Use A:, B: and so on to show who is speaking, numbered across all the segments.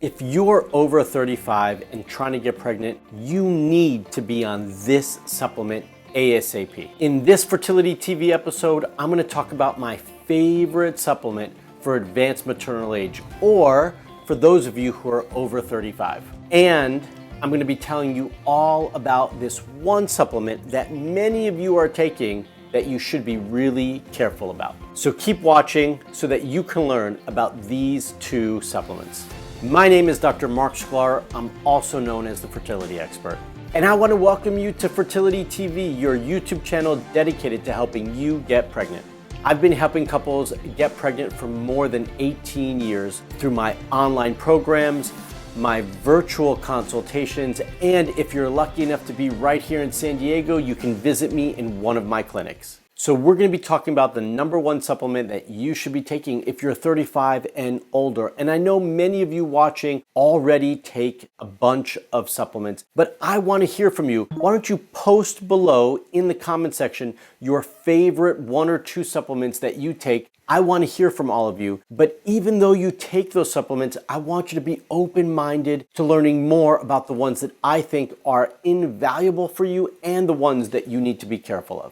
A: If you're over 35 and trying to get pregnant, you need to be on this supplement ASAP. In this Fertility TV episode, I'm going to talk about my favorite supplement for advanced maternal age, or for those of you who are over 35. And I'm going to be telling you all about this one supplement that many of you are taking that you should be really careful about. So keep watching so that you can learn about these two supplements. My name is Dr. Marc Sklar. I'm also known as the fertility expert. And I want to welcome you to Fertility TV, your YouTube channel dedicated to helping you get pregnant. I've been helping couples get pregnant for more than 18 years through my online programs, my virtual consultations, and if you're lucky enough to be right here in San Diego, you can visit me in one of my clinics. So we're going to be talking about the number one supplement that you should be taking if you're 35 and older. And I know many of you watching already take a bunch of supplements, but I want to hear from you. Why don't you post below in the comment section your favorite one or two supplements that you take? I want to hear from all of you, but even though you take those supplements, I want you to be open-minded to learning more about the ones that I think are invaluable for you and the ones that you need to be careful of.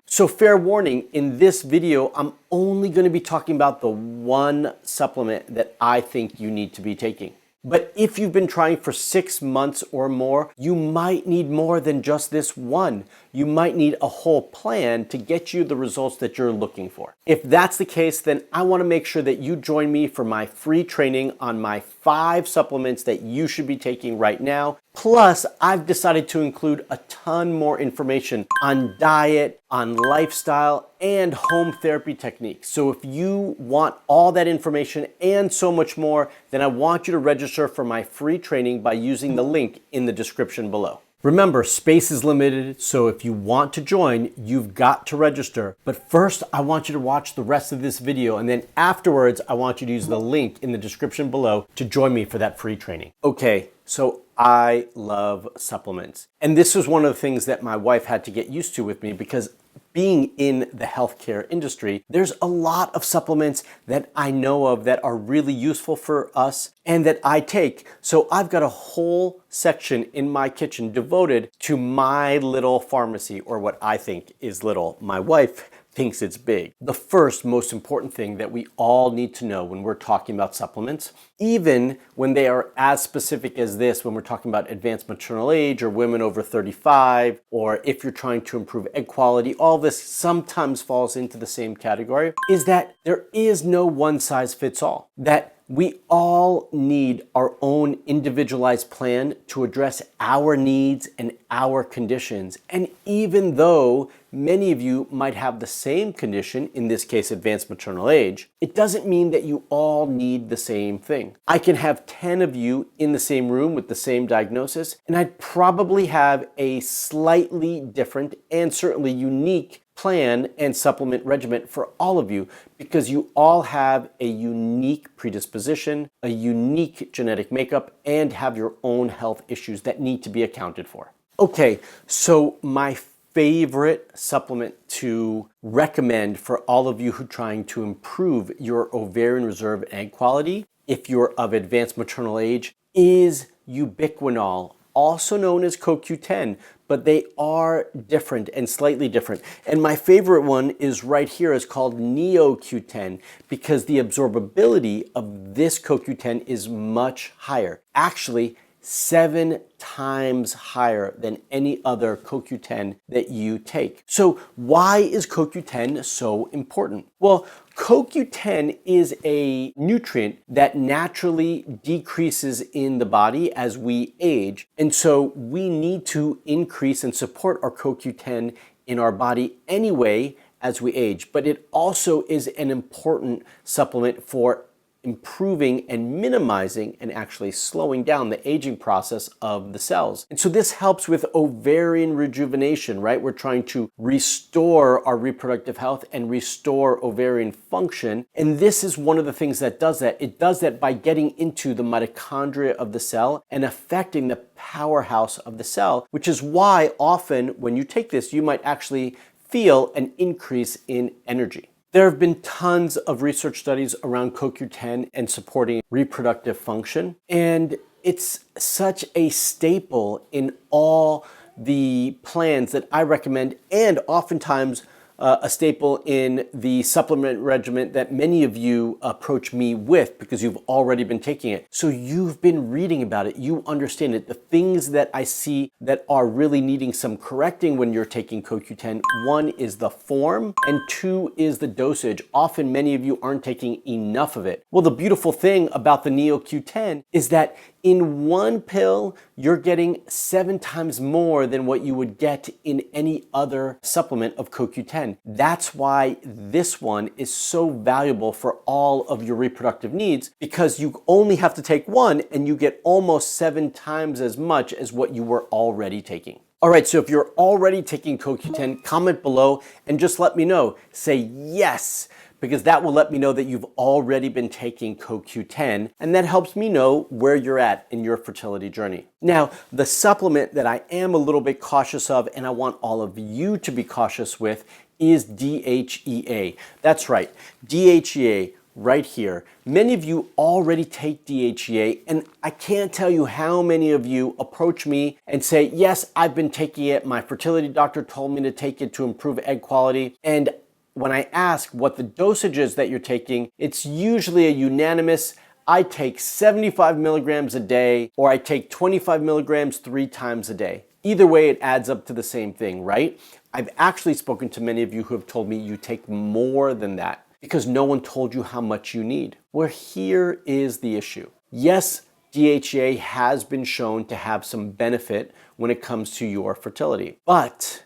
A: So fair warning, in this video, I'm only going to be talking about the one supplement that I think you need to be taking. But if you've been trying for 6 months or more, you might need more than just this one. You might need a whole plan to get you the results that you're looking for. If that's the case, then I want to make sure that you join me for my free training on my 5 supplements that you should be taking right now. Plus, I've decided to include a ton more information on diet, on lifestyle, and home therapy techniques. So if you want all that information and so much more, then I want you to register for my free training by using the link in the description below. Remember, space is limited, so if you want to join, you've got to register. But first, I want you to watch the rest of this video, and then afterwards, I want you to use the link in the description below to join me for that free training. Okay, so I love supplements. And this was one of the things that my wife had to get used to with me, because being in the healthcare industry, there's a lot of supplements that I know of that are really useful for us and that I take. So I've got a whole section in my kitchen devoted to my little pharmacy, or what I think is little. My wife thinks it's big. The first most important thing that we all need to know when we're talking about supplements, even when they are as specific as this, when we're talking about advanced maternal age or women over 35, or if you're trying to improve egg quality, all this sometimes falls into the same category, is that there is no one size fits all. That we all need our own individualized plan to address our needs and our conditions. And even though many of you might have the same condition, in this case advanced maternal age, it doesn't mean that you all need the same thing. I can have 10 of you in the same room with the same diagnosis, and I'd probably have a slightly different and certainly unique plan and supplement regimen for all of you, because you all have a unique predisposition, a unique genetic makeup, and have your own health issues that need to be accounted for. Okay, so my favorite supplement to recommend for all of you who are trying to improve your ovarian reserve and egg quality, if you're of advanced maternal age, is ubiquinol, also known as CoQ10, but they are different and slightly different. And my favorite one is right here. It's called NeoQ10, because the absorbability of this CoQ10 is much higher. Actually, 7 times higher than any other CoQ10 that you take. So why is CoQ10 so important? Well, CoQ10 is a nutrient that naturally decreases in the body as we age. And so we need to increase and support our CoQ10 in our body anyway as we age. But it also is an important supplement for improving and minimizing and actually slowing down the aging process of the cells. And so this helps with ovarian rejuvenation, right? We're trying to restore our reproductive health and restore ovarian function. And this is one of the things that does that. It does that by getting into the mitochondria of the cell and affecting the powerhouse of the cell, which is why often when you take this, you might actually feel an increase in energy. There have been tons of research studies around CoQ10 and supporting reproductive function, and it's such a staple in all the plans that I recommend, and oftentimes a staple in the supplement regimen that many of you approach me with because you've already been taking it. So you've been reading about it, you understand it. The things that I see that are really needing some correcting when you're taking CoQ10, one is the form and two is the dosage. Often many of you aren't taking enough of it. Well, the beautiful thing about the Neo Q10 is that in one pill, you're getting 7 times more than what you would get in any other supplement of CoQ10. That's why this one is so valuable for all of your reproductive needs, because you only have to take one and you get almost 7 times as much as what you were already taking. All right, so if you're already taking CoQ10, comment below and just let me know. Say yes, because that will let me know that you've already been taking CoQ10, and that helps me know where you're at in your fertility journey. Now, the supplement that I am a little bit cautious of, and I want all of you to be cautious with, is DHEA. That's right, DHEA right here. Many of you already take DHEA, and I can't tell you how many of you approach me and say, yes, I've been taking it. My fertility doctor told me to take it to improve egg quality. And when I ask what the dosage is that you're taking, it's usually a unanimous, I take 75 milligrams a day, or I take 25 milligrams 3 times a day. Either way, it adds up to the same thing, right? I've actually spoken to many of you who have told me you take more than that because no one told you how much you need. Well, here is the issue. Yes, DHEA has been shown to have some benefit when it comes to your fertility, but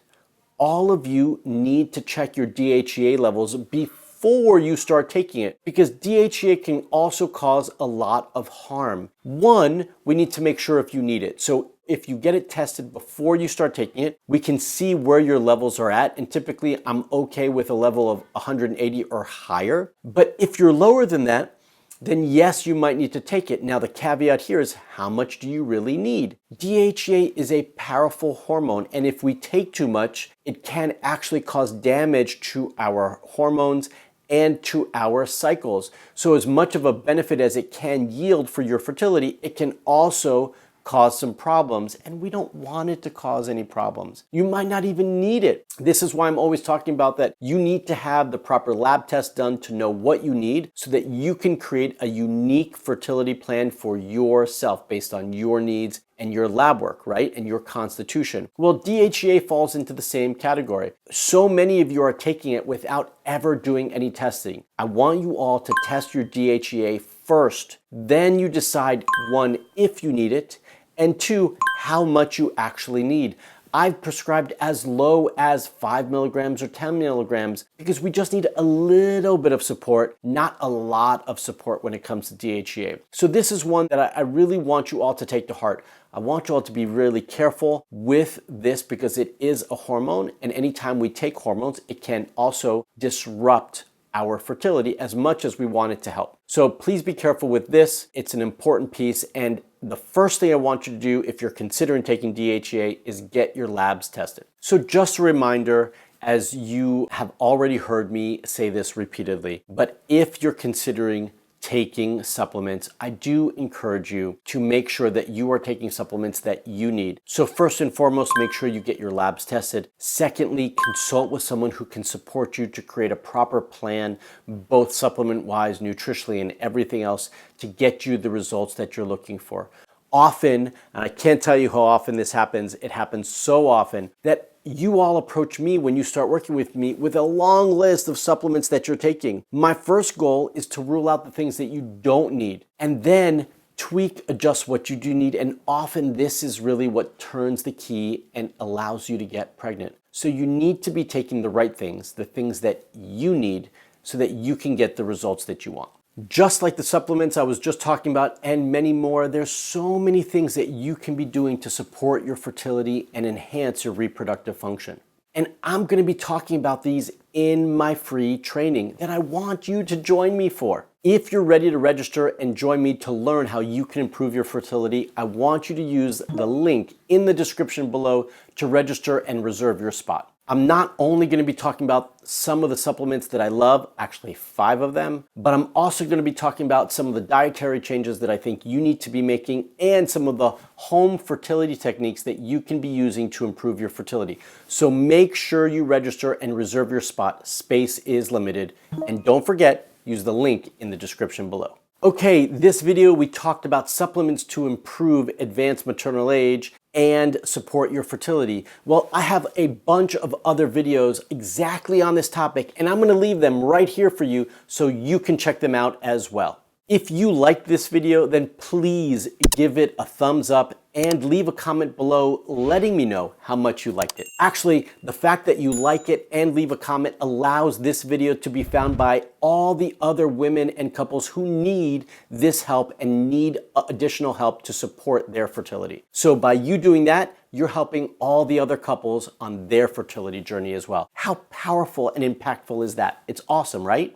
A: all of you need to check your DHEA levels before you start taking it, because DHEA can also cause a lot of harm. One, we need to make sure if you need it. So if you get it tested before you start taking it, we can see where your levels are at. And typically I'm okay with a level of 180 or higher. But if you're lower than that, then yes, you might need to take it. Now the caveat here is, how much do you really need? DHEA is a powerful hormone, and if we take too much, it can actually cause damage to our hormones and to our cycles. So as much of a benefit as it can yield for your fertility, it can also cause some problems, and we don't want it to cause any problems. You might not even need it. This is why I'm always talking about that you need to have the proper lab test done to know what you need so that you can create a unique fertility plan for yourself based on your needs and your lab work, right? And your constitution. Well, DHEA falls into the same category. So many of you are taking it without ever doing any testing. I want you all to test your DHEA first. Then you decide, one, if you need it, and two, how much you actually need. I've prescribed as low as 5 milligrams or 10 milligrams because we just need a little bit of support, not a lot of support when it comes to DHEA. So this is one that I really want you all to take to heart. I want you all to be really careful with this because it is a hormone, and anytime we take hormones, it can also disrupt our fertility as much as we want it to help. So please be careful with this. It's an important piece, and the first thing I want you to do if you're considering taking DHEA is get your labs tested. So just a reminder, as you have already heard me say this repeatedly, but if you're considering taking supplements, I do encourage you to make sure that you are taking supplements that you need. So first and foremost, make sure you get your labs tested. Secondly, consult with someone who can support you to create a proper plan, both supplement-wise, nutritionally, and everything else to get you the results that you're looking for. Often, and I can't tell you how often this happens, it happens so often that you all approach me when you start working with me with a long list of supplements that you're taking. My first goal is to rule out the things that you don't need and then tweak, adjust what you do need. And often this is really what turns the key and allows you to get pregnant. So you need to be taking the right things, the things that you need so that you can get the results that you want. Just like the supplements I was just talking about and many more, there's so many things that you can be doing to support your fertility and enhance your reproductive function. And I'm going to be talking about these in my free training that I want you to join me for. If you're ready to register and join me to learn how you can improve your fertility, I want you to use the link in the description below to register and reserve your spot. I'm not only going to be talking about some of the supplements that I love, actually 5 of them, but I'm also going to be talking about some of the dietary changes that I think you need to be making and some of the home fertility techniques that you can be using to improve your fertility. So make sure you register and reserve your spot. Space is limited. And don't forget, use the link in the description below. Okay, this video we talked about supplements to improve advanced maternal age and support your fertility. Well, I have a bunch of other videos exactly on this topic, and I'm gonna leave them right here for you so you can check them out as well. If you liked this video, then please give it a thumbs up and leave a comment below letting me know how much you liked it. Actually, the fact that you like it and leave a comment allows this video to be found by all the other women and couples who need this help and need additional help to support their fertility. So by you doing that, you're helping all the other couples on their fertility journey as well. How powerful and impactful is that? It's awesome, right?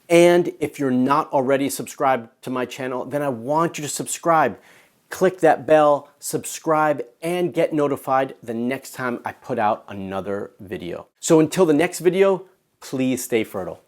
A: And if you're not already subscribed to my channel, then I want you to subscribe. Click that bell, subscribe, and get notified the next time I put out another video. So until the next video, please stay fertile.